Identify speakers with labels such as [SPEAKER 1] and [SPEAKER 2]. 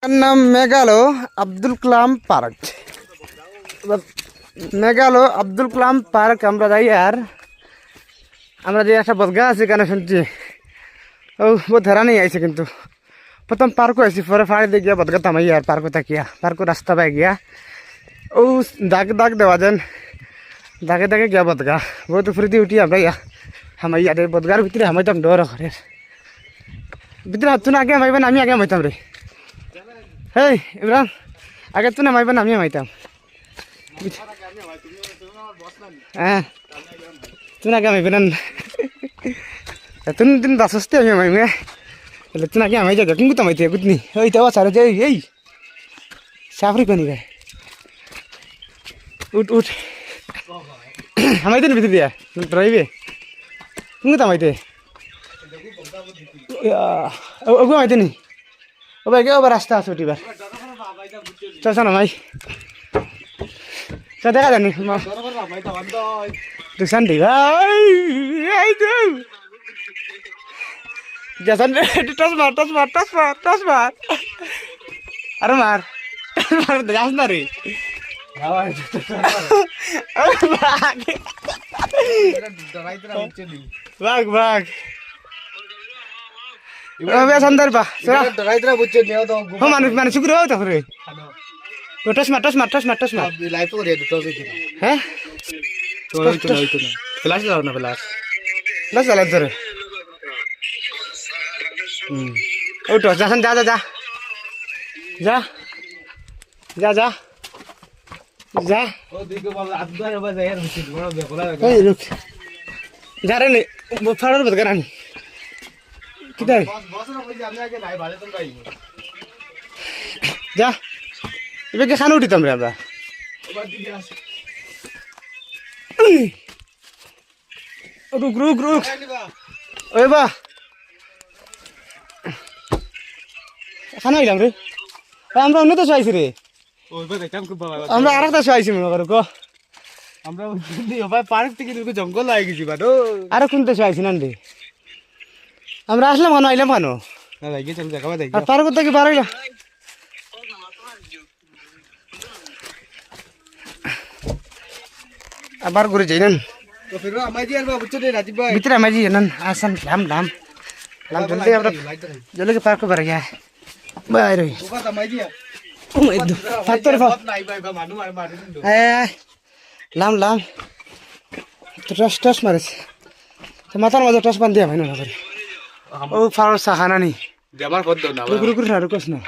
[SPEAKER 1] নাম Meghalaya Abdul Kalam park. Meghalaya Abdul Kalam park আমরা যাই। আর আমরা যে একটা বদগা আছি কেন শুনছি ও বহুত হেরানি আইছে, কিন্তু প্রথম পার্কও আইসি, পরে ফাড়ি দিয়ে গিয়া বদগা থামাই। আর পার্কও থাকিয়া পার্কও রাস্তা পাই গিয়া ও দাগ দাগ দেওয়া যেন দাগে দাগে গিয়া বদগা বহুত উপরে দিয়ে উঠি আমরা ইয়া হামাই। আর বদগার ভিতরে হামাইতাম ডর ঘরের ভিতরে। হাত আগে হামাইবেন, আমি আগে হামাইতাম রে। হেই ইমরান, আগে তুই নামাইবেন, আমি হামাইতাম। হ্যাঁ তুই আগে হামাইবেন, তুই দিন বাসস্তে আমি হামাইমে। তুই আগে হামাই যাবে কিন্তু তামাইতে বুঝনি। ওই তো সারে যে এই সাফরি কোনি রে, উঠ উঠ হামাইতে ভিতরে দিয়া ড্রাইভে কিন্তু তামাইতে ওগু হামাইতে নি। ও ভাই আবার রাস্তা আছে উঠিবার, চল না ভাই চল দেখা জানি দুসান দি ভাই। টস মার টস মার টস মার টস মার, আরে মার যাস না রে। ভাগ ভাগ সন্ধ্যার পা মানুষ মানুষ শুক্র তারপরে টস মার টস মার টস মার টস মার। হ্যাঁ ফ্লাশ যাও না, ফ্লাশ ফ্লাশ চালাই ধরে ও টস যা যা যা যা যা যা যা যা রে নে ফাড়ার বদ করানি কিদাই যা এবার কি খানা উঠিতাম রে আমরা। রুক রুক রুক ওই বা খানা হইলাম রে। আমরা অন্য তো চাইছি রে, আমরা আর একটা চাইছি মনে করো ক। আমরা পার্ক থেকে জঙ্গল লাগে গেছি বা আরো কোনটা চাইছি না রে। আমরা আসলাম কেন, আইলাম কেন, আর পার্ক থেকে বার হইলাম। আবার ঘুরে যাই না ভিতরে আমাজি না আসান লাম লাম লাম জলদি আমরা জলদি পার্ক বার গিয়া বাইরে লাম লাম টস টস মারেছে মাথার মাঝে টস বান দিয়া ভাই না ও ফার সাহানা নি রুক রুক না রুকস না।